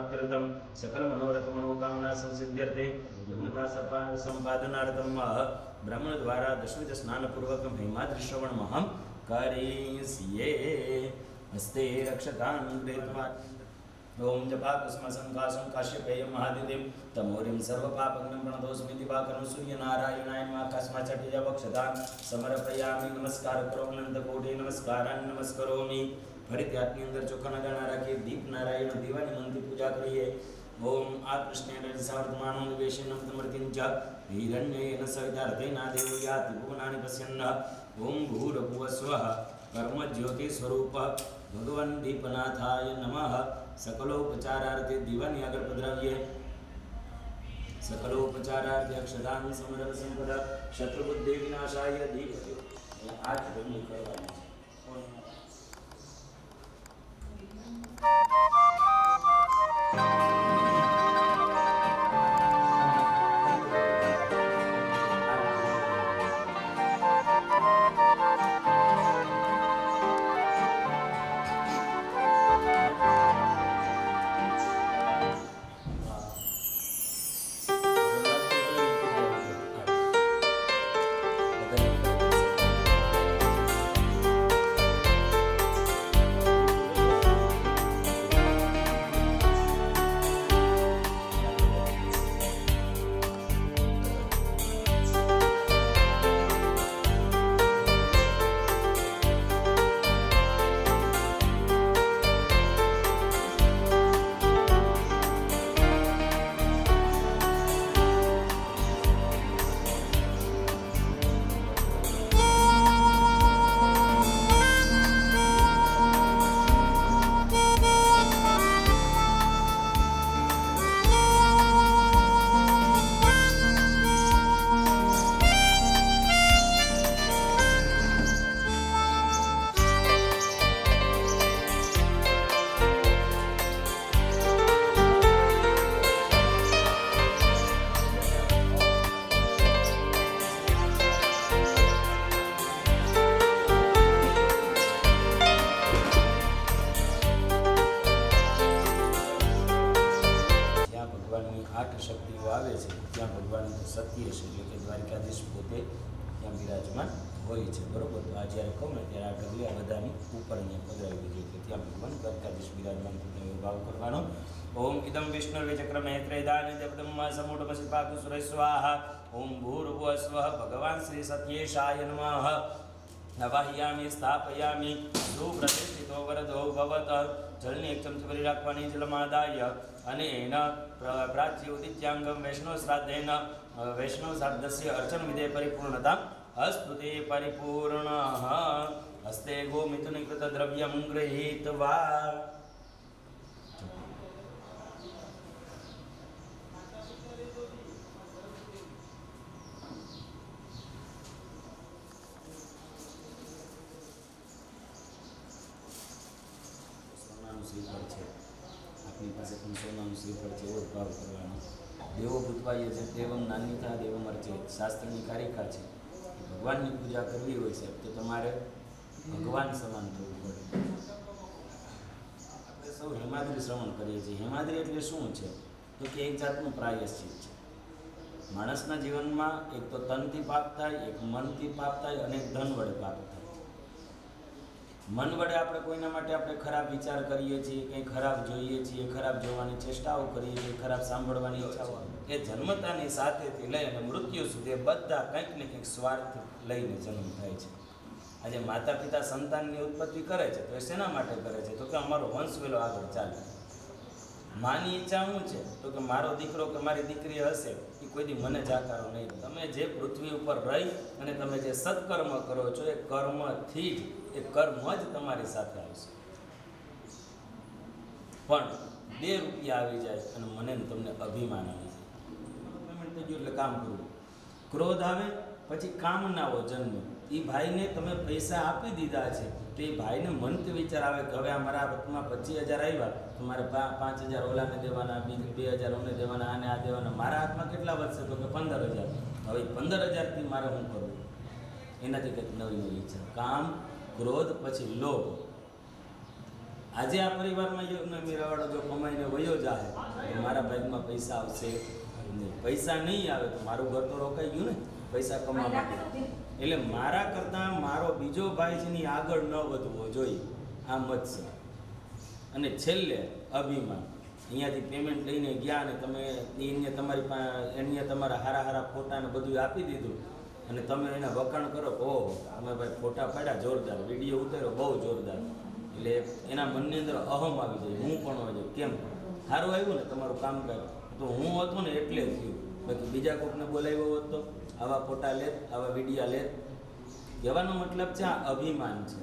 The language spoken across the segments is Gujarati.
प्राप्त्यर्थम सकल मनोरथ मनोकामना संसिद्ध्यर्थे धर्मता संपादनार्थम ब्राह्मण द्वारा दशविध स्नान पूर्वक महिमाद्रि श्रवण महम करिष्ये हस्ते रक्षतान् गृहीत्वा ओम जपाकुस्मसंकाशं काश्यपेयं महादितिं तमोरिं सर्वपापघ्नं प्रणतोऽस्मि दिवाकरं सूर्यनारायणाय नमः समर्पयामि नमस्कार करो अनंतकोटि नमस्कारान् नमस्करोमि फरीથી આટની અંદર ચોખાના દાણા રાખી દીપ નારાયણ દીવાની મંત્રી પૂજા કરીએ ઓમ આ કૃષ્ણેન સાવર્તમાનો નિવેશનમ તમર્તિંચ હિરણ્યેન સવિતાર્થેના દેવયાતિ ભુવનાનિ પશ્યન્ન ઓમ ભૂરભુવસ્વઃ કર્મ જ્યોતિ સ્વરૂપ ભગવાન દીપનાથાય નમઃ सकलोपचारार्थे दीवानी आगर पधरावीए सकलोपचारार्थे अक्षदान समरव संपदा शत्रुबुद्धि विनाशाय दीपति आज ब्रह्म करवाना સત્ય છે એટલે કે દ્વારિકાધીશ પોતે ત્યાં બિરાજમાન હોય છે બરોબર તો આ જ્યારે કહું ને ત્યારે આ ઢગલી આ બધાની ઉપર અહીંયા પધરાવી દીધી કે ત્યાં ભગવાન દ્વારિકાધીશ બિરાજમાન ભાવ કરવાનો ઓમ ઇદમ વિષ્ણુ ચક્ર મૈત્રેદાન દેવદમ સમૂઢ પાકુ સુર સ્વાહા ઓમ ભૂર્ભુવ સ્વઃ ભગવાન શ્રી સત્યેશાય નમઃ નવાહ્યામિ સ્થાપયામિ સુપ્રતિષ્ઠિતો વરદો ભવત જળની એક ચમચી ભરી રાખવાની જલમાદાય અને એના પ્રાચ્યોદિત્યાંગમ વૈષ્ણવ શ્રાદ્ધેન વૈષ્ણવ શ્રાદ્ધસ્ય અર્ચન વિધે પરિપૂર્ણતા અસ્તુતે પરિપૂર્ણ હસ્તે ગોમિથુનીકૃત દ્રવ્યમ ગૃહીત્વા શ્રીફળ છે આપણી પાસે પણ સોનાનું શ્રીફળ છે એવો ભાવ કરવાનો દેવો ભૂતવાય છે દેવમ નાન્યથા દેવમ અર્ચે શાસ્ત્રની કારિકા છે ભગવાનની પૂજા કરવી હોય છે તો તમારે ભગવાન સમાન થવું પડે આપણે સૌ હેમાદ્રી શ્રવણ કરીએ છીએ હેમાદ્રી એટલે શું છે તો કે એક જાતનું પ્રાયશ્ચિત છે માણસના જીવનમાં એક તો તનથી પાપ થાય એક મનથી પાપ થાય અને એક ધન વડે પાપ થાય મન વડે આપણે કોઈના માટે આપણે ખરાબ વિચાર કરીએ છીએ કંઈ ખરાબ જોઈએ છીએ ખરાબ જોવાની ચેષ્ટાઓ કરીએ છીએ ખરાબ સાંભળવાની ઈચ્છાઓ એ જન્મતાની સાથેથી લઈ અને મૃત્યુ સુધી બધા કંઈક ને કંઈક સ્વાર્થ લઈને જન્મ થાય છે આજે માતા પિતા સંતાનની ઉત્પત્તિ કરે છે તો એ શેના માટે કરે છે તો કે અમારો વંશ વેલો આગળ ચાલે માની ઈચ્છા શું છે તો કે મારો દીકરો કે મારી દીકરી હશે એ કોઈ દી મને જાકારો નહીં તમે જે પૃથ્વી ઉપર રહી અને તમે જે સત્કર્મ કરો છો એ કર્મથી જ એ કર્મ જ તમારી સાથે આવશે પણ 2 રૂપિયા આવી જાય અને મને તમને અભિમાન આવી જાય પેમેન્ટ થઈ ગયું એટલે કામ કરવું ક્રોધ આવે પછી કામનાઓ જન્મ એ ભાઈને તમે પૈસા આપી દીધા છે તો એ ભાઈને મનથી વિચાર આવે કે હવે અમારા હાથમાં 25,000 આવ્યા તો મારે 5,000 ઓલાને દેવાના 2,000 ઓને દેવાના આને આ દેવાના મારા હાથમાં કેટલા વધશે તો કે 15,000 હવે 15,000થી મારે શું કરવું એનાથી કંઈક નવી ઈચ્છા કામ ક્રોધ પછી લોભ આજે આ પરિવારમાં યોગને મીરાવાળો જો કમાઈને વયો જાય તો મારા ભાગમાં પૈસા આવશે નહીં. પૈસા નહીં આવે તો મારું ઘર તો રોકાઈ ગયું ને પૈસા કમાવા. એટલે મારા કરતાં મારો બીજો ભાઈ જેની આગળ ન વધવો જોઈએ, આ મત છે. અને છેલ્લે અભિમાન. અહીંયાથી પેમેન્ટ લઈને ગયા અને તમે એને તમારી પાસે એને તમારા હારા હારા ફોટા ને બધું આપી દીધું અને તમે એના વખાણ કરો કે ઓહો તમે ભાઈ ફોટા પાડ્યા જોરદાર, વિડીયો ઉતાર્યો બહુ જોરદાર. એટલે એના મનની અંદર અહમ આવી જાય, હું પણ હોય કેમ સારું આવ્યું ને તમારું કામકાજ, તો હું હતો ને એટલે જ થયું. બાકી બીજા કોઈકને બોલાવ્યો હોત તો આવા ફોટા લેત, આવા વિડીયા લેત. કહેવાનો મતલબ છે આ અભિમાન છે.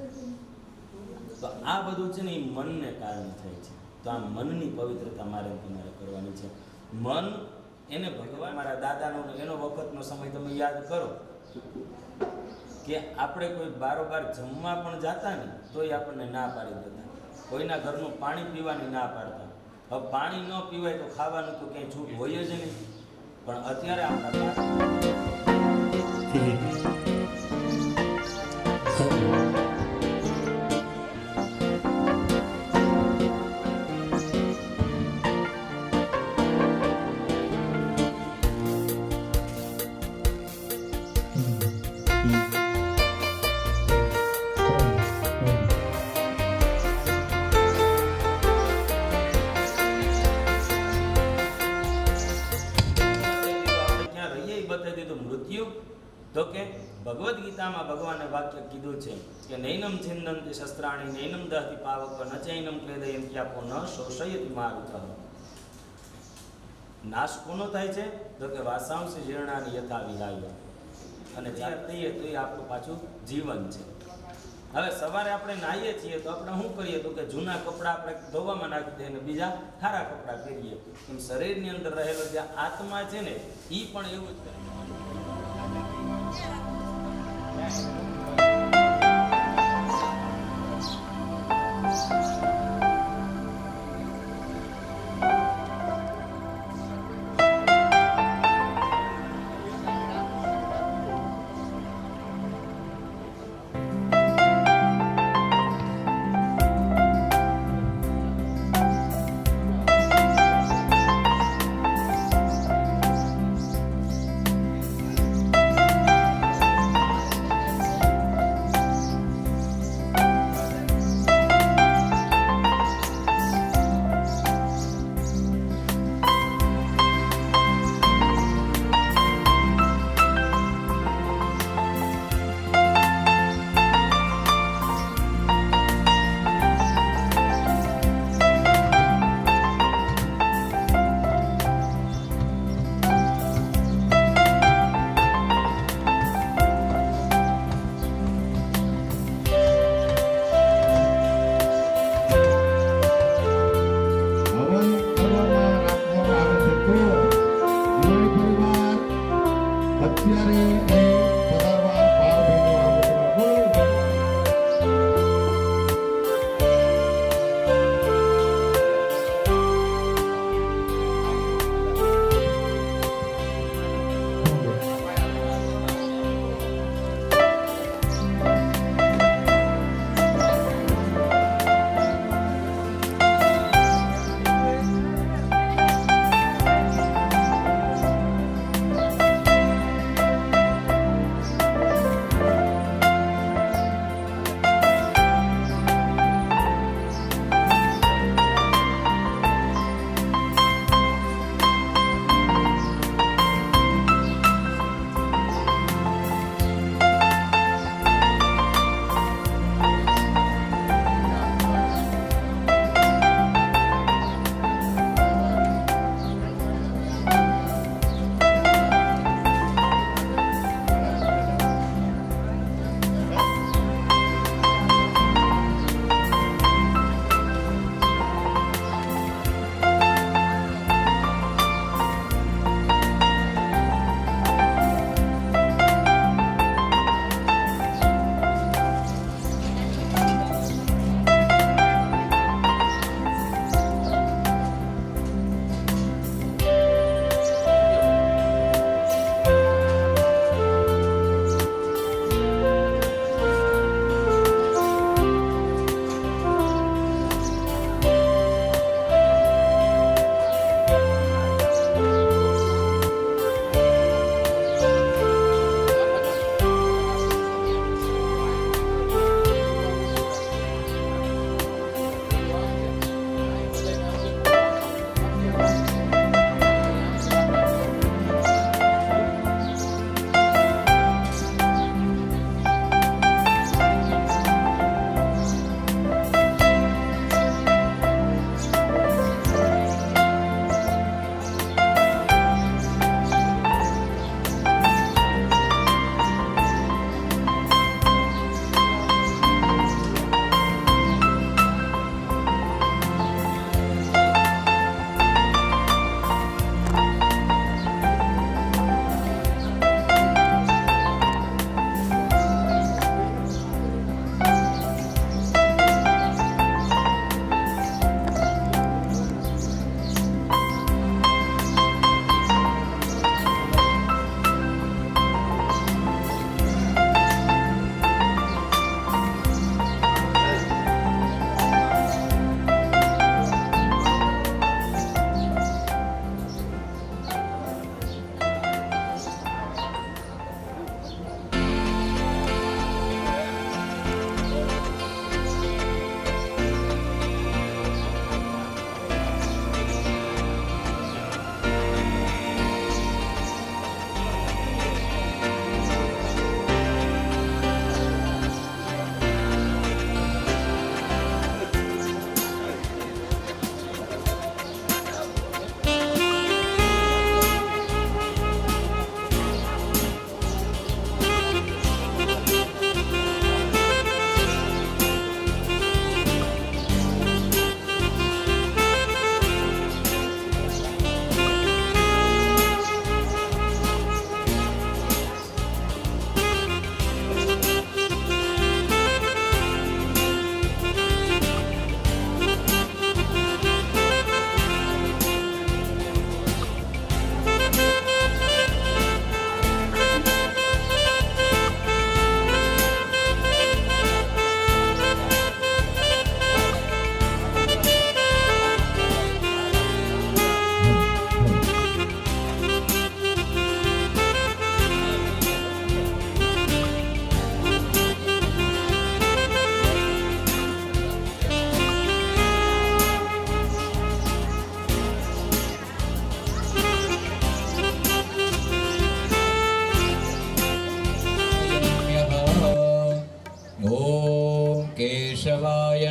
તો આ બધું છે ને એ મનને કારણે થાય છે. તો આ મનની પવિત્રતા મારે તમારે કરવાની છે. મન એને ભગવાન, મારા દાદાનો એનો વખતનો સમય તમે યાદ કરો કે આપણે કોઈ બારોબાર જમવા પણ જાતા ને તોય આપણને ના પાડી દેતા, કોઈના ઘરનું પાણી પીવાની ના પાડતા. હવે પાણી ન પીવાય તો ખાવાનું તો ક્યાંય છૂટ હોય જ નહીં. પણ અત્યારે આપણા તો કે ભગવદ્ ગીતામાં ભગવાને વાક્ય કીધું છે કે નૈનમ છિંદંતિ શસ્ત્રાણી નૈનમ દહતિ પાવક ન ચૈનમ ક્લેદયંતિ આપો ન શોષયતિ મારુતઃ. નાશ કોનો થાય છે તો કે વાસાંશ જીર્ણાની યથા વિહાય. અને જ્યારે થઈએ તો એ આપણું પાછું જીવન છે. હવે સવારે આપણે નાહીએ છીએ તો આપણે શું કરીએ તો કે જૂના કપડાં આપણે ધોવામાં નાખી દઈએ અને બીજા સારા કપડાં પહેરીએ. એમ શરીરની અંદર રહેલો જે આત્મા છે ને એ પણ એવું જ કરે.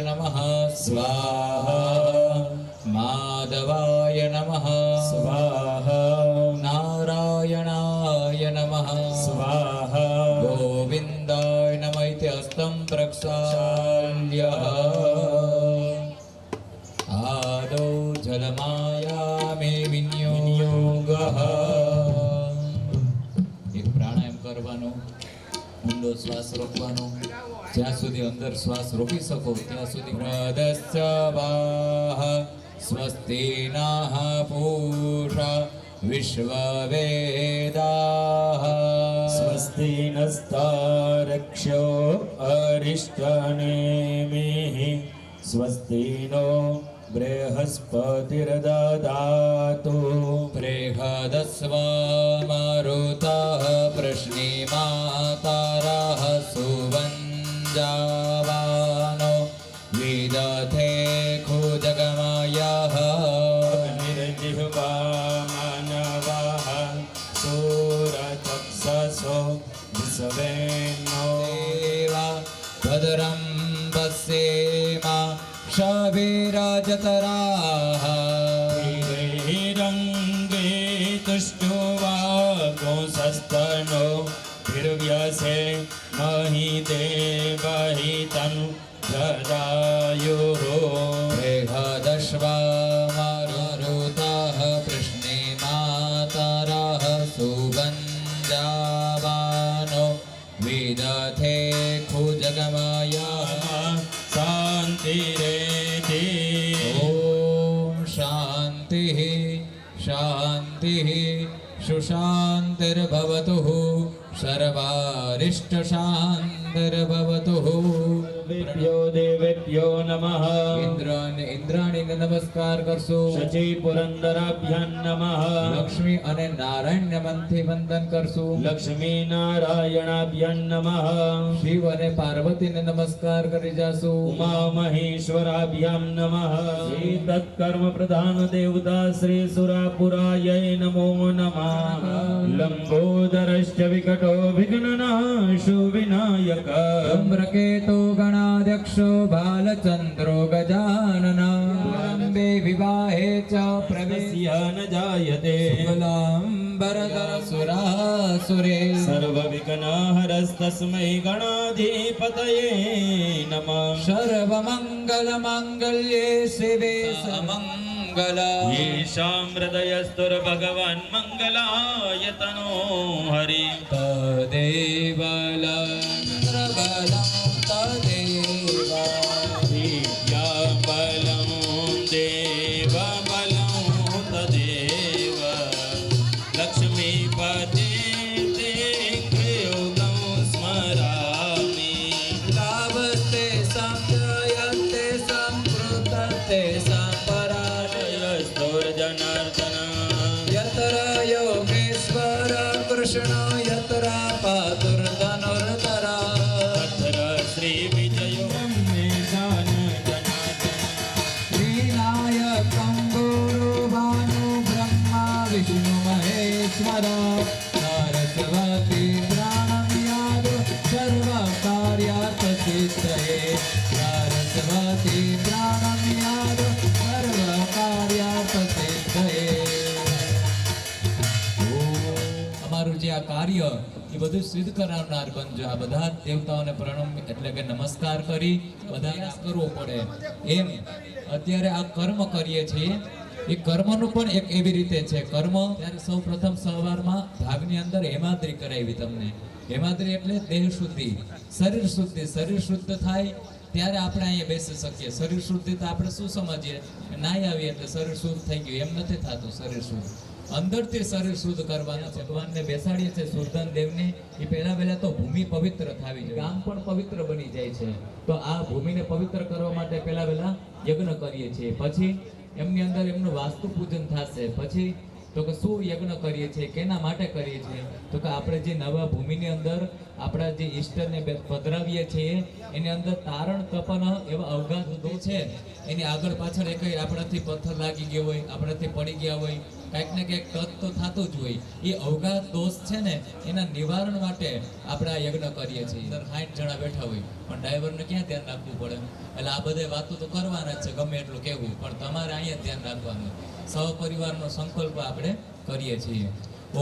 નમઃ સ્વાહા માધવાય નમઃ સ્વાહા નારાયણાય નમઃ સ્વાહા ગોવિંદાય નમઃ ઇતિ હસ્તં પ્રક્ષાલ્ય આદૌ જલમાયામે વિનિયોગઃ. એક પ્રાણાયામ કરવાનો, ઊંડો શ્વાસ રોકવાનો, જ્યાં સુધી અંદર શ્વાસ રોકી શકો ત્યાં સુધી. હૃદસ્ય વાહ સ્વસ્તિ નઃ પૂષા વિશ્વવેદાઃ સ્વસ્તિ નસ્તારક્ષ્યો અરિષ્ટનેમિઃ સ્વસ્તિ નો બૃહસ્પતિર્દદાતુ. બૃહદસ્વ મારુતઃ પ્રશ્નિમાતારઃ સુવંજાવાનો વિદધે ખુજગમયઃ નિર્જિહ્વામાનવઃ સુરચક્ષસો વિશ્વેનો દેવા ભદ્રં પશ્યેમા શવિરજતરાઃ રંગે તુષ્ટો વાગોસસ્તનો ભીર્વ્યસે મહિ દેવહિતં જદાયુઃ. બૃહદશ્વામરુતઃ પ્રશ્નિમાતરઃ સુગંજાવાનો વિદધે ખુજગમયઃ શાંતિરેતિ. ઓમ શાંતિઃ શાંતિઃ સુશાંતિર્ભવતુ સર્વારિષ્ટ શાંતિર્ભવતુ. દેવેભ્યો દેવેભ્યો નમઃ. ઇન્દ્રાણીને નમસ્કાર કરશો. શચી પુરંદરાભ્યાન નમઃ. લક્ષ્મી અને નારાયણને મનથી વંદન કરશું. લક્ષ્મી નારાયણાભ્યાન નમઃ. શિવ અને પાર્વતીને નમસ્કાર કરી જાશું. ઉમા મહેશ્વરાભ્યામ નમઃ. શ્રી તત્કર્મ પ્રધાન દેવતા શ્રી સુરાપુરાય નમો નમઃ. લંબોદરશ્ચ વિકટો વિઘ્નનાશો વિનાયક. ધૂમ્રકેતો ગણાધ્યક્ષો બાલચંદ્રો ગજાનન. અંબે વિવાહે ચ પ્રવેશ્ય ન જાયતે. શુક્લાંબરધર સુરાસુરે. સર્વવિઘ્નહરસ્તસ્મૈ ગણાધિપતયે નમઃ. સર્વમંગલમાંગલ્યે શિવે સમંગલ. યેષાં હૃદયસ્તુર્ભગવાન મંગલાયતનો હરિ. તદેવ લંત્રબલં તદેવ. વિદ્યાબलं દેવબलं તદેવ. લક્ષ્મીપતે તે યોગં સ્મરામિ. લાભસ્તે સંજયતે સંપૃતતે સંપરાજય. સ્તુર્જનાર્દન યત્ર યોગેશ્વર કૃષ્ણ યત્ર પાતુર્ધનુર્ધરા. તત્ર શ્રી વિજયો નિધાન જનાર્દન. વિનાયકં ગુરુ ભાનુ બ્રહ્મા વિષ્ણુ મહેશ્વર. સરસ્વતી પ્રાણમ યાદ સર્વ કાર્યાર્થ સિદ્ધયે. સરસ્વતી પ્રાણમ યાદ સર્વ કાર્યાર્થ સિદ્ધયે. અમારું જે આ કાર્ય એ બધું સિદ્ધ કરાવનાર બનજો. આ બધા જ દેવતાઓને પ્રણામ એટલે કે નમસ્કાર કરી બધાને કરવો પડે. એમ અત્યારે આ કર્મ કરીએ છીએ એ કર્મનું પણ એક એવી રીતે છે. કર્મ ત્યારે સૌ પ્રથમ સવારમાં ભાગની અંદર હેમાદ્રી કરાવી તમને. હેમાદ્રી એટલે દેહ શુદ્ધિ, શરીર શુદ્ધિ. શરીર શુદ્ધ થાય ત્યારે આપણે અહીંયા બેસી શકીએ. શરીર શુદ્ધિ તો આપણે શું સમજીએ, નાહી આવીએ એટલે શરીર શુદ્ધ થઈ ગયું, એમ નથી થતું. શરીર શુદ્ધ અંદરથી શરીર શુદ્ધ કરવાના. ભગવાનને બેસાડીએ છીએ સુરધન દેવને. એ પહેલા તો ભૂમિ પવિત્ર થવી જોઈએ. ગામ પણ પવિત્ર બની જાય છે. તો આ ભૂમિને પવિત્ર કરવા માટે પહેલા યજ્ઞ કરીએ છીએ. પછી એમની અંદર એમનું વાસ્તુ પૂજન થશે. પછી તો કે શું યજ્ઞ કરીએ છીએ, કેના માટે કરીએ છીએ? તો કે આપણે જે નવા ભૂમિની અંદર આપણા જે ઈષ્ટને પધરાવીએ છીએ એની અંદર તારણ તપન એવા અવઘાત છે. એની આગળ પાછળ એક આપણાથી પથ્થર લાગી ગયો હોય, આપણાથી પડી ગયા હોય, કંઈક ને કંઈક ટચ તો થતું જ હોય. એ અવઘાત દોષ છે ને એના નિવારણ માટે આપણે આ યજ્ઞ કરીએ છીએ. અંદર 60 જણા બેઠા હોય પણ ડ્રાઈવરને ક્યાં ધ્યાન રાખવું પડે? એટલે આ બધી વાતો તો કરવાના જ છે, ગમે એટલું કહેવું, પણ તમારે અહીંયા ધ્યાન રાખવાનું. સહપરિવારનો સંકલ્પ આપણે કરીએ છીએ.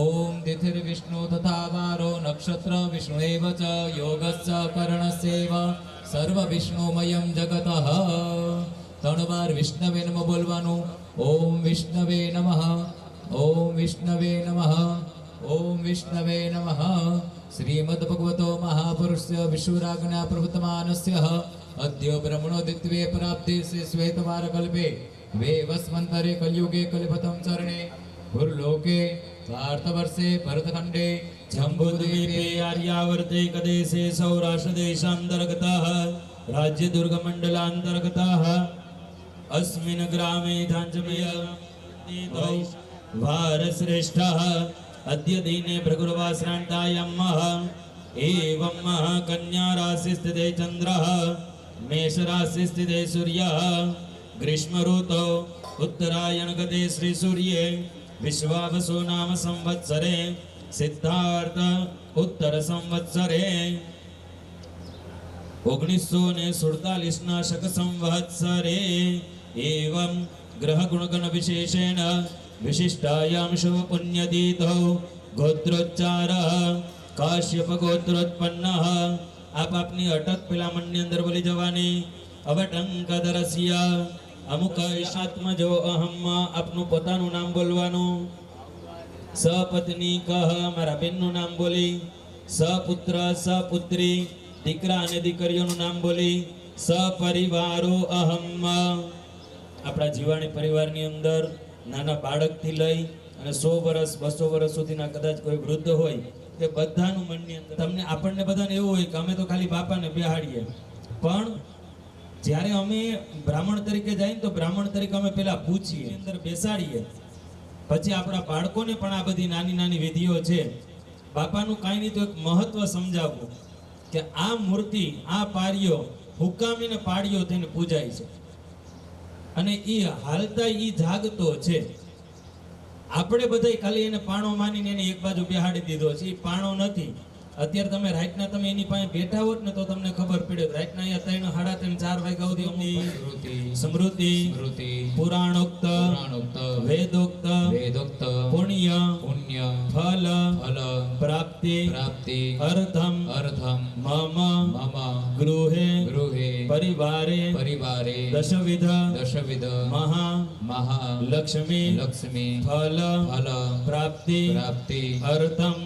ઓમ તિથિર વિષ્ણુ તથા વારો નક્ષત્ર વિષ્ણુએવ ચ યોગસ્ચ કર્ણસ્યૈવ સર્વ વિષ્ણુમયમ જગતઃ. 3 વાર વિષ્ણવે નમઃ બોલવાનું. ઓમ વિષ્ણવે નમઃ, ઓમ વિષ્ણવે નમઃ, ઓમ વિષ્ણવે નમઃ. શ્રીમદ ભગવતો મહાપુરુષસ્ય વિશુરાજ્ઞા પ્રવૃત્તમાનસ્ય અદ્ય બ્રહ્મણોદિત્વે પ્રાપ્તે શ્વેતવાર કલ્પે વેવસ્મંતરે કલયુગે કલિપતમ ચરણે ભૂર્લોકે ભારતવર્ષે ભરતખંડે જંબુદ્વીપે આર્યાવર્તે કદેશે સૌરાષ્ટ્ર દેશાંતર્ગતઃ રાજ્ય દુર્ગમંડલાંતર્ગતઃ અસ્મિન ગ્રામે ધાંચમય ભારશ્રેષ્ઠઃ અદ્ય દિને ભૃગુર્વાસરાંતાયમ એવં કન્યા રાશિ સ્થિતે ચંદ્રઃ મેષ રાશિ સ્થિતે સૂર્યઃ ગ્રીષ્મ ઋતો ઉત્તરાયણ ગતે શ્રી સૂર્યે વિશ્વાવસુ નામ સંવત્સરે સિદ્ધાર્થ ઉત્તર સંવત્સરે 1947 શક સંવત્સરે એવં ગ્રહ ગુણગણ વિશેષેણ વિશિષ્ટાયામ શુભ પુણ્યતીતો ગોત્રોચ્ચાર કાશ્યપ ગોત્રોત્પન્ન. આપ આપની અટક પેલા મનની અંદર બોલી જવાની. અવટંકદરસ્ય અમુક આત્મજો અહમ, આપનું પોતાનું નામ બોલવાનું. સપત્ની કહ, મારા બેનનું નામ બોલી. સપુત્ર સપુત્રી, દીકરા અને દીકરીઓનું નામ બોલી. સપરિવારો અહમ, આપણા જીવાણી પરિવારની અંદર નાના બાળકથી લઈ અને 100 વર્ષ 200 વર્ષ સુધીના કદાચ કોઈ વૃદ્ધ હોય તે બધાનું મનની અંદર. તમને આપણને બધાને એવું હોય કે અમે તો ખાલી બાપાને બેહાડીએ, પણ જ્યારે અમે બ્રાહ્મણ તરીકે જઈએ તો બ્રાહ્મણ તરીકે અમે પેલા પૂછીએ, અંદર બેસાડીએ, પછી આપણા બાળકોને પણ આ બધી નાની નાની વિધિઓ છે. બાપાનું કાંઈ નહીં તો એક મહત્વ સમજાવવું કે આ મૂર્તિ, આ પારીઓ હુકામીને પાડીઓ થઈને પૂજાય છે અને એ હાલતા એ જાગતો છે. આપણે બધા ખાલી એને પાણો માનીને એને એક બાજુ બેહાડી દીધો છે. એ પાણો નથી. અત્યારે તમે રાતના તમે એની પાસે બેઠા હોત ને તો તમને ખબર પડે. રાતના અહીંયા 3, 3:30, 4 વાગ્યા સુધી સ્મૃતિ પુરાણોક્ત વેદોક્ત પુણ્ય ફલ પ્રાપ્તિ અર્થમ મમ ગૃહે પરિવારે દશવિધ મહા લક્ષ્મી ફલ પ્રાપ્તિ અર્થમ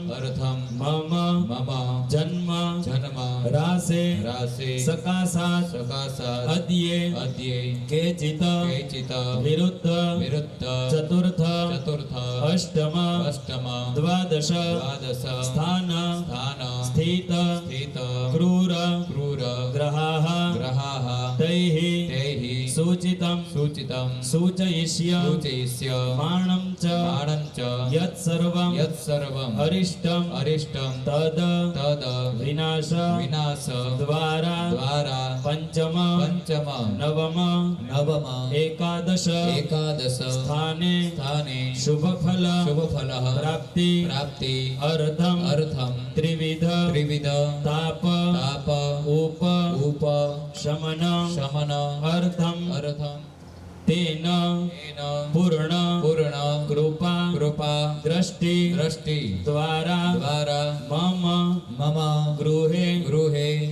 મમ જન્મ રાસે સકાશાત અદ્યે કેચિત વિરુદ્ધ ચતુર્થ અષ્ટમ દ્વાદશ સ્થાન સ્થિત ક્રૂર ગ્રહાઃ તૈઃ સૂચિતમ સૂચયિષ્ય માણમ ચ યત સર્વમ અરિષ્ટમ તદ વિનાશ દ્વારા પંચમ નવમ એકાદશ સ્થાને શુભ ફલ પ્રાપ્તિ અર્થમ ત્રિવિધ તાપ ઉપ શમન અર્થમ તેન પૂર્ણ કૃપા દ્રષ્ટિ દ્વારા મમ ગૃહે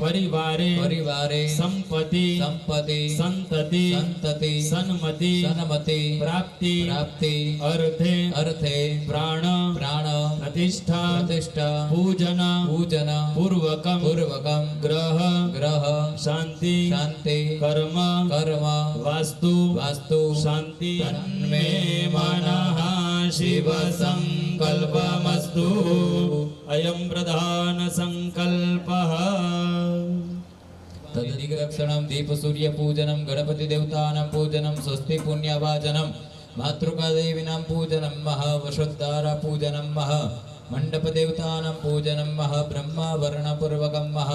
પરિવારે સંપત્તિ સંતતિ સન્મતિ પ્રાપ્તિ અર્થે પ્રાણ પ્રતિષ્ઠા પૂજન પૂર્વકમ ગ્રહ શાંતિ કર્મ વાસ્તુ શાંતિ તન્મે મનઃ શિવ સંકલ્પમસ્તુ અયં પ્રધાન સંકલ્પઃ. તદધિગક્ષણમ દીપ સૂર્ય પૂજનમ ગણપતિ દેવતાનાં પૂજનમ સ્વસ્તિ પુણ્યવાચનમ માતૃકા દેવીનાં પૂજનમ મહાવશોદ્ધારા પૂજનમ મંડપદેવતાનાં પૂજનમ મહ બ્રહ્માવરણપૂર્વકમ મહ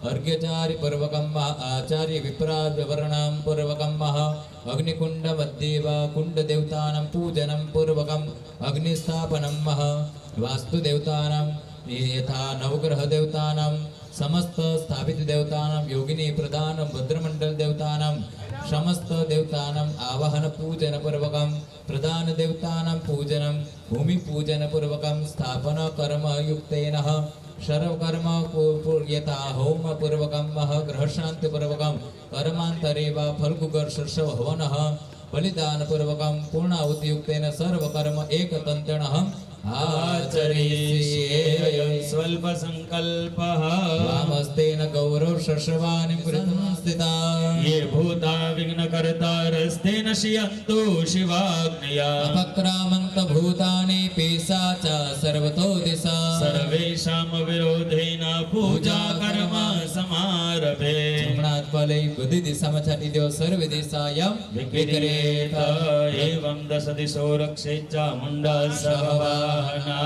अर्घ्यचारिपूर्वकं मह आचार्यविप्रावर्णां पूर्वकं मह अग्निकुण्डमध्ये वा कुण्डदेवतानां पूजनं पूर्वकम् अग्निस्थापनं मह वास्तुदेवतानां यथा नवग्रहदेवतानां समस्त स्थापितदेवतानां योगिनी प्रधान भद्रमण्डलदेवतानां समस्त देवतानाम् आवाहनपूजनपूर्वकं प्रधानदेवतानां पूजनं भूमिपूजनपूर्वकं स्थापनकर्मयुक्तेन सर्वकर्म यथा होम पूर्वकं मह ग्रहशांति पूर्वकं कर्मांतरे वा फल्गुगर शर्षव हवनः बलिदान पूर्वकं पूर्णाहुतियुक्तेन सर्वकर्म एकतन्त्रेण आचरिष्ये स्वल्प संकल्पः वामस्तेन गौरव शर्षवाणीं कृतं स्थिता ये भूता विघ्नकर्तारस्तेन शियन्तु शिवाग्नया अपक्रामन्त भूतानि पिशाचा सर्वतो दिशा सर्वेषां विरोधेन पूजा कर्म समारभे જમણાથ ફલે બધી દિશામાં છાંટી દો સર્વ દિશાયામ विकिरेत एवं दश दिशो रक्षे चामुण्डा सहवाहना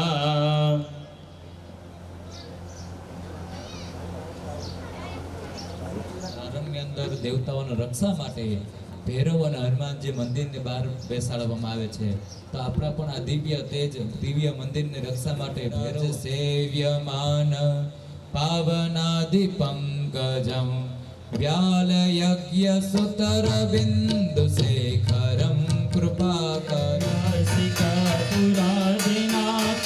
આરણ્યની અંદર દેવતાઓની રક્ષા માટે ભૈરવ અને હનુમાનજી મંદિરની બહાર બેસાડવામાં આવે છે તો આપણા પણ આ દિવ્ય તેજ દિવ્ય મંદિરની રક્ષા માટે ભૈરવ સેવ્યમાન પાવનાદિ પંકજમ વ્યાલયજ્ઞ સુતર બિંદુ શેખરમ કૃપાકર पुरादिनाथ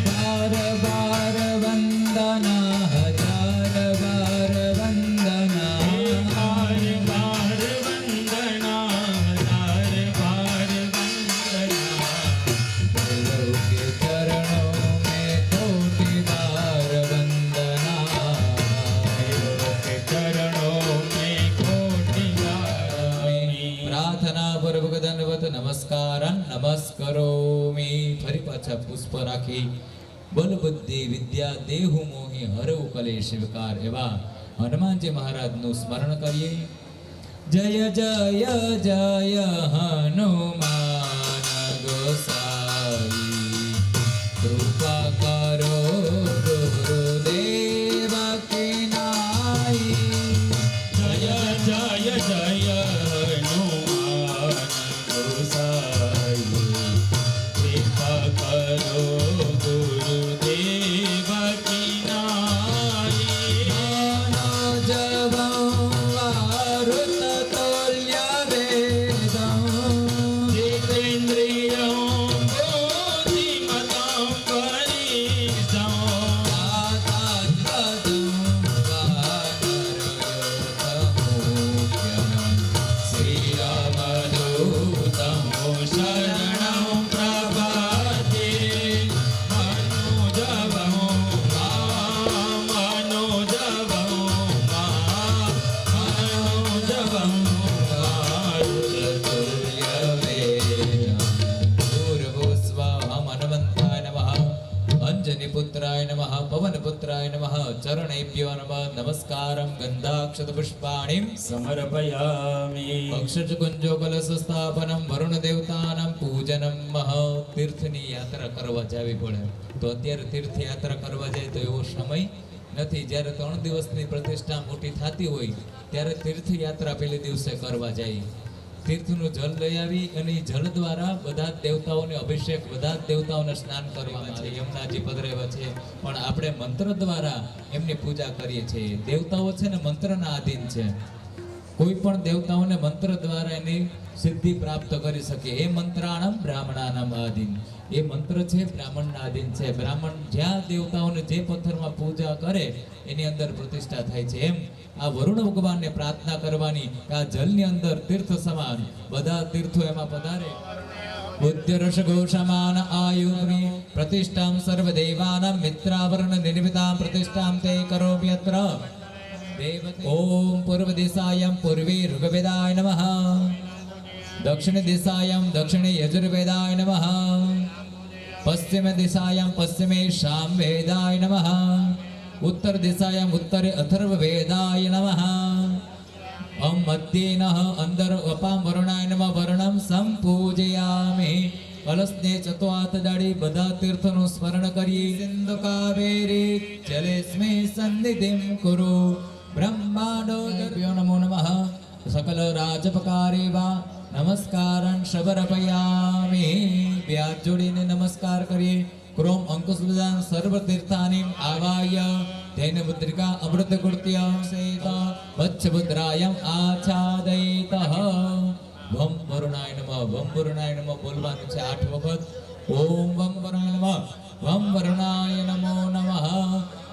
બાર બાર વંદના હજાર બાર વંદના बार बार वंदना हर बार वंदना ભૈરવ કે ચરણો મેં કોટી બાર વંદના के चरणों में कोटि गामी પ્રાર્થના પૂર્વક દંડવત નમસ્કારં નમસ્કરોમિ ફરી પાછા પુષ્પ રાખી બલ બુદ્ધિ વિદ્યા દેહુ મોહી હરવું કલેશ વિકાર એવા હનુમાનજી મહારાજનું સ્મરણ કરીએ જય જય જય હનુમાન ગોસાઈ કૃપા કરો ગુરુદેવ કી નાઈ जय जय जय हनुमान गोसाई कृपा करो गुरुदेव की नाई जितेन्द्रियों बुद्धिमतां परिजों श्रीरामदूतं शरणं प्रपद्ये मनोजवं અંજનિપુત્રાય નમઃ પવનપુત્રાય નમઃ ચરણેભ્યો નમઃ નમસ્કારં ગંધાક્ષત પુષ્પાણિં समर्पयामि અક્ષજ કુંજો કલશ સ્થાપનમ વરુણ દેવતાનાં પૂજનમ મહ તીર્થની યાત્રા કરવા જાવી પડે તો અત્યારે તીર્થયાત્રા કરવા જાય તો એવો સમય નથી જ્યારે 3 દિવસની પ્રતિષ્ઠા મોટી થતી હોય ત્યારે તીર્થયાત્રા પહેલે દિવસે કરવા જાય તીર્થનું જલ લઈ આવી અને એ જલ દ્વારા બધા જ દેવતાઓને અભિષેક બધા જ દેવતાઓને સ્નાન કરવામાં આવે યમુનાજી પધરાવ્યા છે પણ આપણે મંત્ર દ્વારા એમની પૂજા કરીએ છીએ દેવતાઓ છે ને મંત્રના આધીન છે કોઈ પણ દેવતાઓને મંત્ર દ્વારા એની સિદ્ધિ પ્રાપ્ત કરી શકે એ મંત્રાણમ બ્રાહ્મણાનામ આધીન એ મંત્ર છે બ્રાહ્મણના આધીન છે બ્રાહ્મણ જ્યાં દેવતાઓને જે પથ્થરમાં પૂજા કરે એની અંદર પ્રતિષ્ઠા થાય છે એમ આ વરુણ ભગવાનને પ્રાર્થના કરવાની કે આ જલની અંદર તીર્થ સમાન બધા તીર્થો એમાં પધારે બુદ્ધ રસ ઘોષમાન આયુર્મી પ્રતિષ્ઠામ સર્વદેવાનાં મિત્રાવરણ નિર્મિતાં પ્રતિષ્ઠામ તે કરોમિ અત્ર ઓમ પૂર્વ દિશાયામ પૂર્વે ઋગ્વેદાય નમઃ દક્ષિણ દિશાયામ દક્ષિણે યજુર્વેદાય નમઃ પશ્ચિમ દિશાયામ પશ્ચિમે સામવેદાય નમઃ ઉત્તર દિશાયામ ઉત્તરે અથર્વવેદાય નમઃ મધ્યેનઃ અંદર અપામ વરુણાય નમઃ વર્ણમ સંપૂજયામિ કલશને ચતો હાથ દાડી બધા તીર્થોનું સ્મરણ કરીએ. સિંધુ કાવેરી જલેસ્મિ સન્નિધિમ કુરુ બ્રહ્માંડો દર્ભ્યો નમો નમઃ સકલ રાજપકારે વા નમસ્કારં શબરપયામિ. બે હાથ જોડીને નમસ્કાર કરીએ. ક્રોમ અંકુશબદાન સર્વ તીર્થાનિમ આવાય તેન મુદ્રિકા અમૃત કૃત્ય સેત વચ્છભદ્રાયમ આચ્છાદયિતઃ. વમ વરુણાય નમઃ વમ વરુણાય નમઃ બોલવાનું છે 8 વખત. ઓમ વમ વરુણાય નમઃ વમ વરુણાય નમો નમઃ.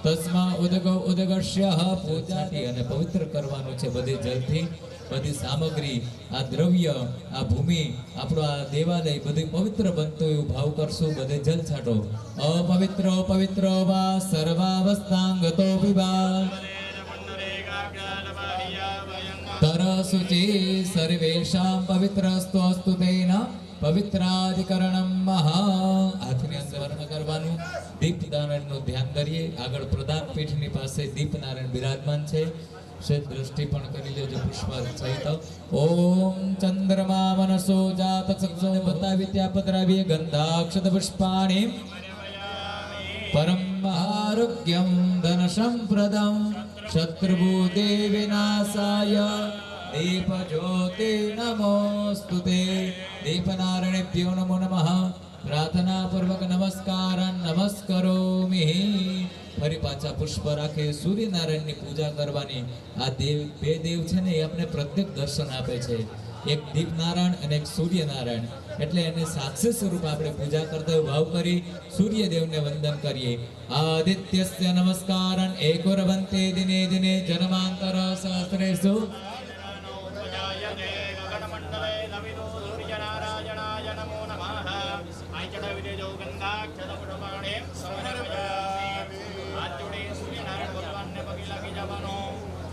તસ્મા ઉદગો ઉદગસ્ય પૂજાથી અને પવિત્ર કરવાનું છે બધી જલથી. બધી સામગ્રી, આ દ્રવ્ય, આ ભૂમિ, આપણો આ દેવાલય બધું પવિત્ર બનતું એવું ભાવ કરશું. બધે જલ છાંટો. અપવિત્રો પવિત્ર વા સર્વાવસ્થાંગતો વિવા તરસુચિ સર્વેષાં પવિત્રસ્તુ અસ્તુ તેન પવિત્રાધિકરણમ મહા. હાથની અંદર વર્ણ કરવાનું. દીપનારાયણનું ધ્યાન કરીએ. આગળ પ્રધાન પીઠની પાસે દીપનારાયણ બિરાજમાન છે. શ્વેત દ્રષ્ટિ પણ કરી લેજો પુષ્પાલ સહિત. ઓમ ચંદ્રમા મનસો જાત સક્ષો બતાવી ત્યાં પધરાવીએ ગંધાક્ષત પુષ્પાણિ પરમ આરોગ્યમ ધન સંપ્રદમ શત્રુભૂતે વિનાશાય દીપ જ્યોતિ નમોસ્તુતે. દીપનારાયણેભ્યો નમો નમઃ. પ્રાર્થના પૂર્વક નમસ્કારં નમસ્કરોમિ. ફરી પાછા પુષ્પ રાખે. સૂર્યનારાયણની પૂજા કરવાની. આ દેવ બે દેવ છે ને એ આપણે પ્રત્યેક દર્શન આપે છે. એક દીપનારાયણ અને એક સૂર્યનારાયણ. એટલે એને સાક્ષી સ્વરૂપ આપણે પૂજા કરતા હોય ભાવ કરી સૂર્યદેવને વંદન કરીએ. આદિત્યસ્ય નમસ્કારં એકોરવંતે દિને દિને જન્માંતર સહસ્રેષુ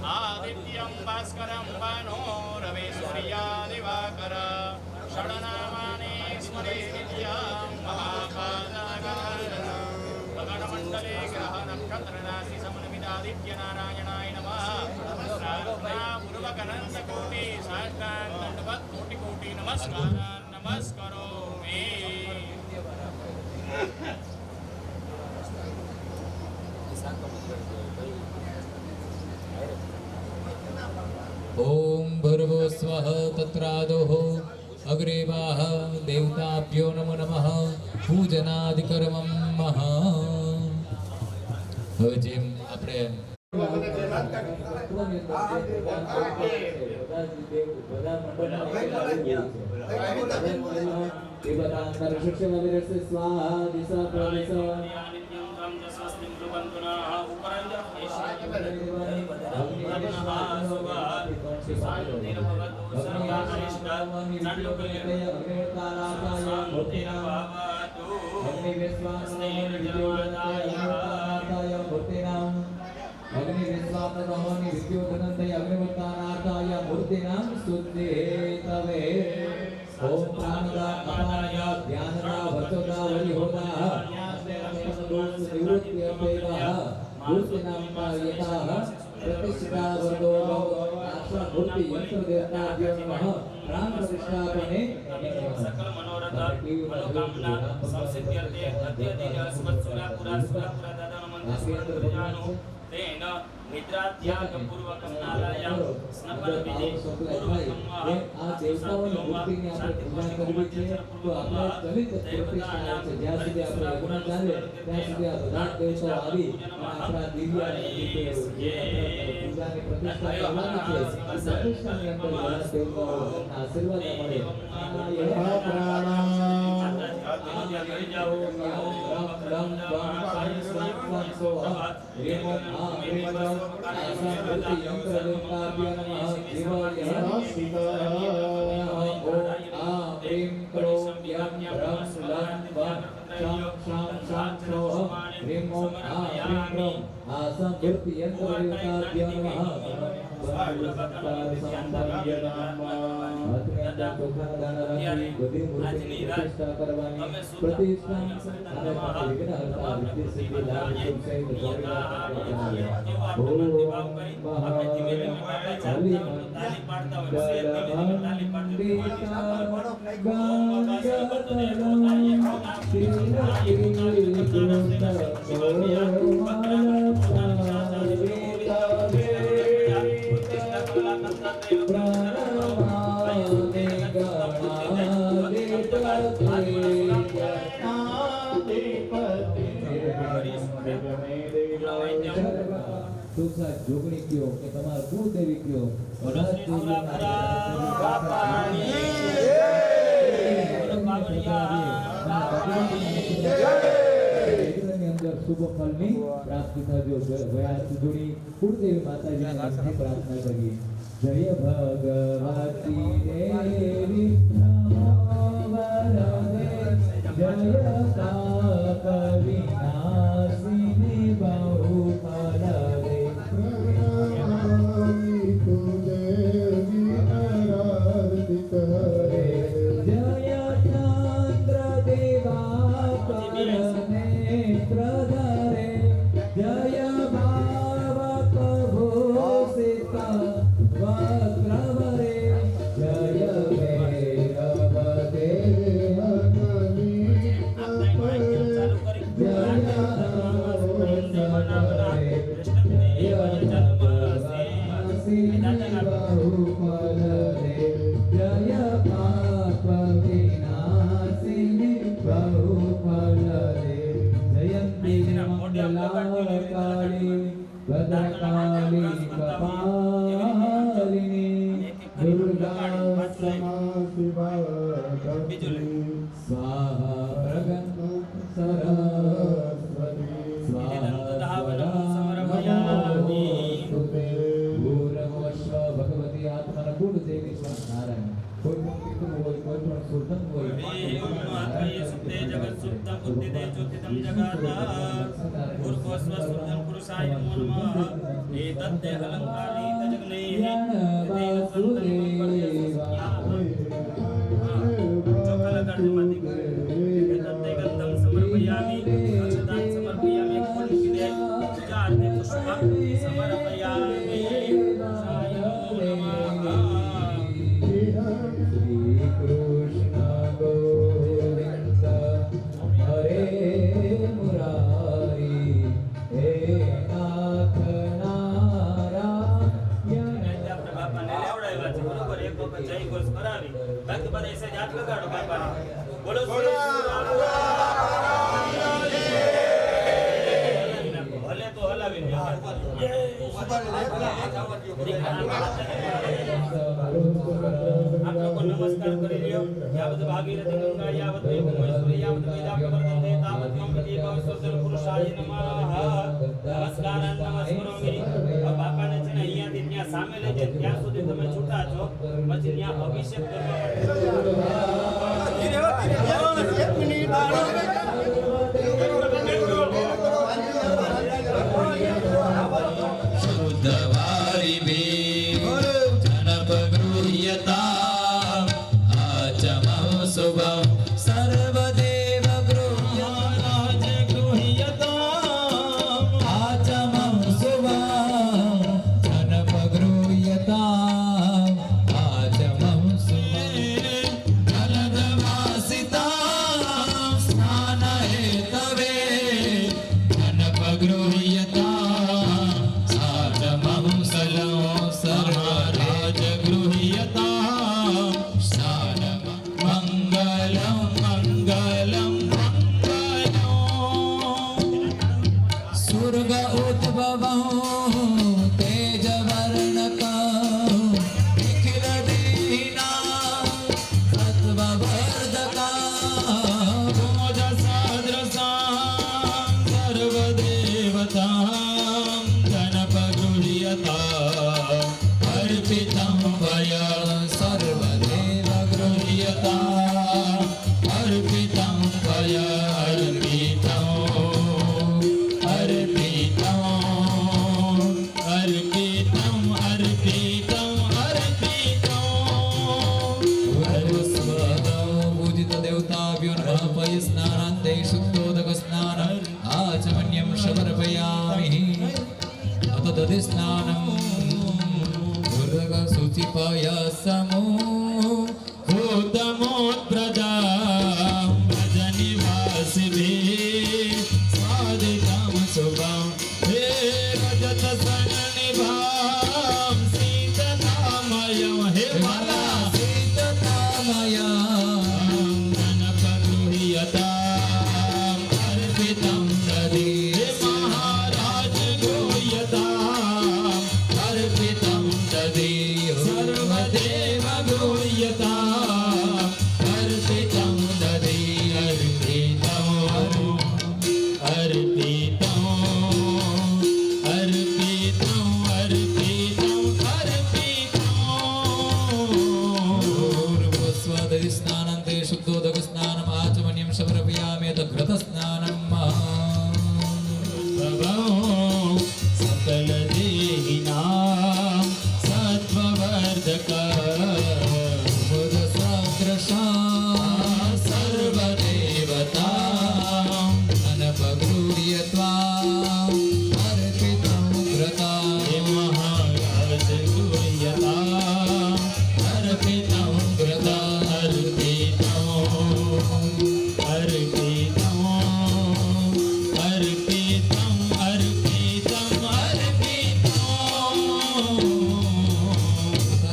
આદિત્યમ ભાસ્કરમ ભાનો રવિ સૂર્યા દિવાકર ષડનામાને સ્મરે નિત્યમ મહાપાદાગરમ ગગનમંડલે ગ્રહ નક્ષત્ર રાશિ સમન્વિતાદિત્ય નારાયણાય નમઃ. પ્રાર્થના પૂર્વક અનંત કોટિ સાષ્ટાંગ દંડવત કોટિ કોટિ નમસ્કાર નમસ્કરોમિ. ઓમ ભર્ગો સ્વઃ તત્રાદોઃ અગ્રે વાહ દેવતાભ્યો નમો નમઃ પૂજનાદિકર્મં મહા. હવે જેમ આપણે सकल मनोरथ मनोकामना संसिद्ध्यर्थे अद्यदिन अस्मत्सुरा पुरासुरा पुरादानं मंत्रस्मरणं तेन निद्रात्याग पूर्वकं नारायण स्नपन विधि पूर्वकं आ देवताओની મૂર્તિની આપણે પૂજા કરવી છે તો આપણે ચલિત પ્રતિષ્ઠા છે જ્યાં સુધી આપણે યજ્ઞ ચાલે ત્યાં સુધી આ બધા દેવતાઓ આવી આપણા દિવ્ય પૂજાની પ્રતિષ્ઠા કરવાની છે. પ્રતિષ્ઠાની અંદર બધા દેવતાઓના આશીર્વાદ મળે. કરી જાઓ રમ જાગતા હોય તો તાલી પાડતા હોય છે ધીમે ધીમે તાલી પાડજો ઓમ બાસા બતને પોતાએ પોતા શિવાય પોતા શિવાય જોગણી કયો કે તમાર કુળદેવી કયો અંદર શુભ ફળની પ્રાપ્તિ થજો ગયા સુધીની કુળદેવી માતાજીને પ્રાર્થના કરીએ જય ભગવતી દેવી નમો વરદે જય પાપ વિનાશિની બહુ ફલદે જય ચંદ્ર દિવાકરને પ્રધરે જય ભાવક ભૂષિતા વક્રવરે જય ભૈરવદે નમસ્કાર કરી લ્યો યાવત ભાગીરથી ગંગા યાવત મહેશ્વરી યાવત વેદાંતવર્તતે તાવત મમ પતિ ભવસ્વતર પુરુષાય નમઃ નમસ્કાર નમસ્કારોમી બાપાને છે ને અહીંયાથી ત્યાં સામે લઈ જાય ત્યાં સુધી તમે છૂટા છો પછી ત્યાં અભિષેક કરવા એક મિનિટ શુદ્ધવારી ભી જનપ ગૃહ્યતા આચમં શુભં સર્વદેવ ગૃહ્યતા આચમં શુભં જનપ ગૃહ્યતા આચમં શુભં જલદવાસિતા સ્નાન पयसमो भूतमोत्प्रदां भजनिवासिभिः स्वादितं शुभं हे रजतसन्निभां सीतनामयं हे बाला सीतनामया गणपगृह्यताम् अर्पितं दधि हे महाराज गृह्यताम् अर्पितं दधि सर्वदेव गृह्यताम् अर्पितं दधि अर्पितं अर्पितं अर्पितं अर्पितं स्वदि स्नानन्ते शुद्धोदक स्नानम् आचमनीयं समर्पयामि घृत स्नानं सकल देहिनां सत्त्ववर्धक सदृशा सर्वदेवता अनपगृह्यत्वा अर्पितं घृता महाराज गृह्यता अर्पितं घृता अर्पितं अर्पितं अर्पितं अर्पितं अर्पितं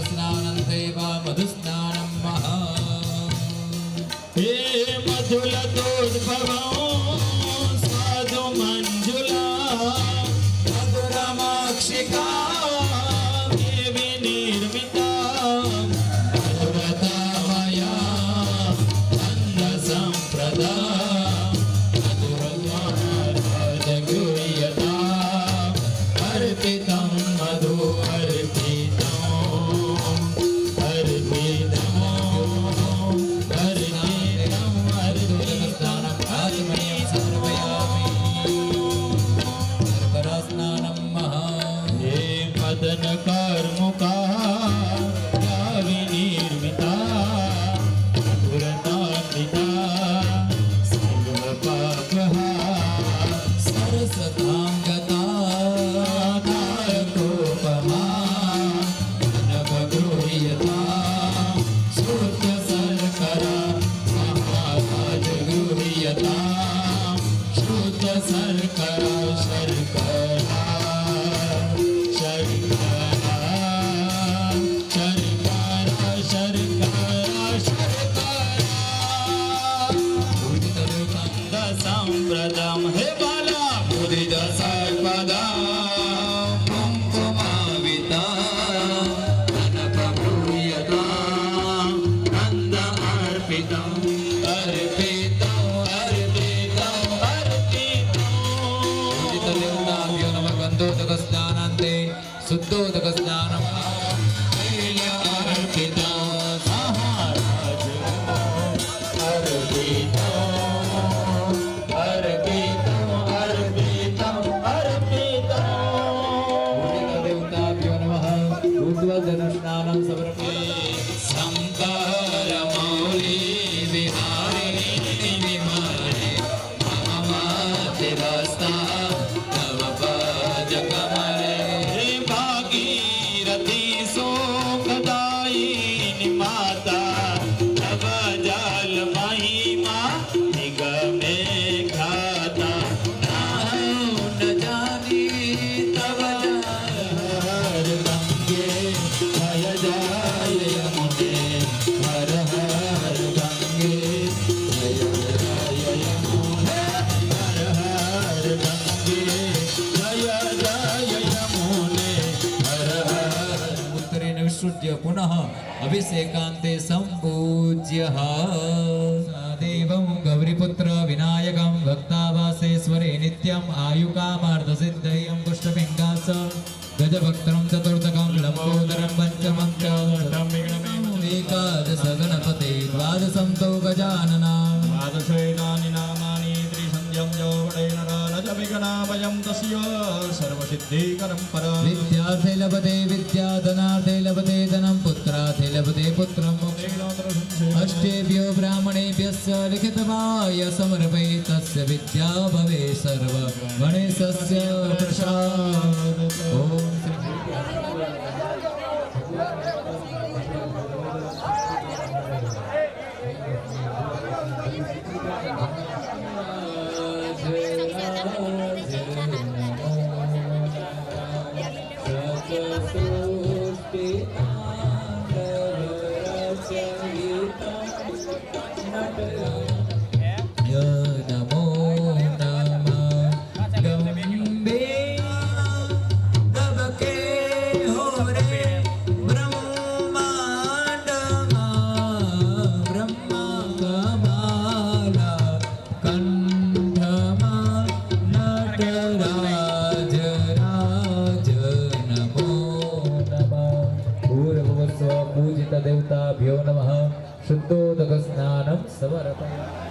स्नानन्ते वा मधुस्नानं महा हे मधुलतोद्भवं साधु मञ्जुला मधुरमाक्षिका देवी निर्मिता मधुरता मया अन्धसम्प्रदा मधुरमाराज गृह्यता अर्पितं मधु अर्पितं अर्पितं अर्पितं अर्पितं आचमनीयं समर्पयामि सर्वरस्नानं महा हे मदन कर्मुका या विनिर्मिता मधुरतान्विता सर्वपापहा सरसतां गता तारकोपमा नवगृह्यता शुद्ध शर्करा महाराज गृह्यता शुद्ध शर्करा शर्करा शर्करा शर्करा शर्करा शर्करा संप्रदम हे बाला मुदित सर्वदा कुंकुमाविता अनपगृह्यता नन्द अर्पितं अर्पितं अर्पितं अर्पितं देवताभ्यो नमः गन्धोदक स्नानान्ते शुद्धोदक स्नानं अर्पितं महाराज अर्पितं अर्पितं अर्पितं अर्पितं देवताभ्यो नमः ऊर्ध्वजन स्नानं समर्पयामि शङ्करमौली विहारिणी विमाने मम मातृहस्ता तव पादकमले हे भागीरथी शोकदायिनी माता तव जाल महिमा निगमे ख्याता नाहं न जानी तव हर गंगे जय जय यमुने हर हर गंगे जय जय यमुने हर हर गंगे जय जय यमुने हर हर उत्तरेण विसृज्य पुनः अभिषेकान्ते सम्पूज्यः देवं गौरीपुत्र विनायकं भक्तावासेश्वरे नित्यम् आयुकामार्धसिद्धयं पुष्टपिङ्गास गजभक्त्रं चतुर्थकं लम्बोदरं पञ्चमं च एकादश गणपते द्वादशं तौ गजानना द्वादशैतानि नामानि त्रिसन्ध्यं जौवडेन राजविघ्नाभयं तस्य सर्वसिद्धिकरं परं विद्यार्थे लभते विद्या धनार्थे लभते धनं पुत्रार्थे लभते पुत्रं अष्टेभ्यो ब्राह्मणेभ्यश्च लिखितमाय समर्पये तस्य विद्या भवे सर्व गणेशस्य प्रसाद ॐ श्री पूजित देवताभ्यो नमः शुद्धोदक स्नानं समर्पयामि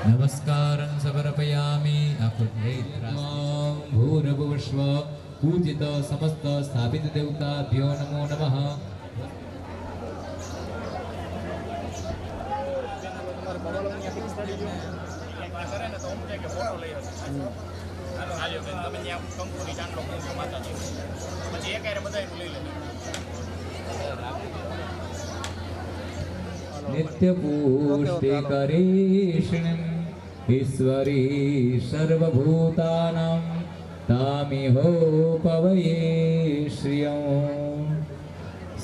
नमस्कारं समर्पयामि भूर्भुवस्व पूजित समस्त स्थापित देवताभ्यो नमो नमः नित्यपुष्टिकरीषिणीम् ईश्वरी सर्वभूतानां तामिहो पवये श्रियं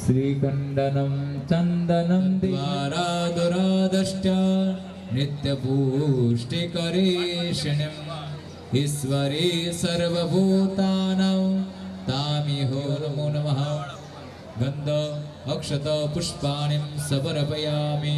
श्रीकण्डनं चन्दनं द्वारादुरादश्च नित्यपुष्टिकरीषिणीम् ईश्वरी सर्वभूतानां तामिहो नमो नमः गन्ध अक्षत पुष्पाणिं समर्पयामि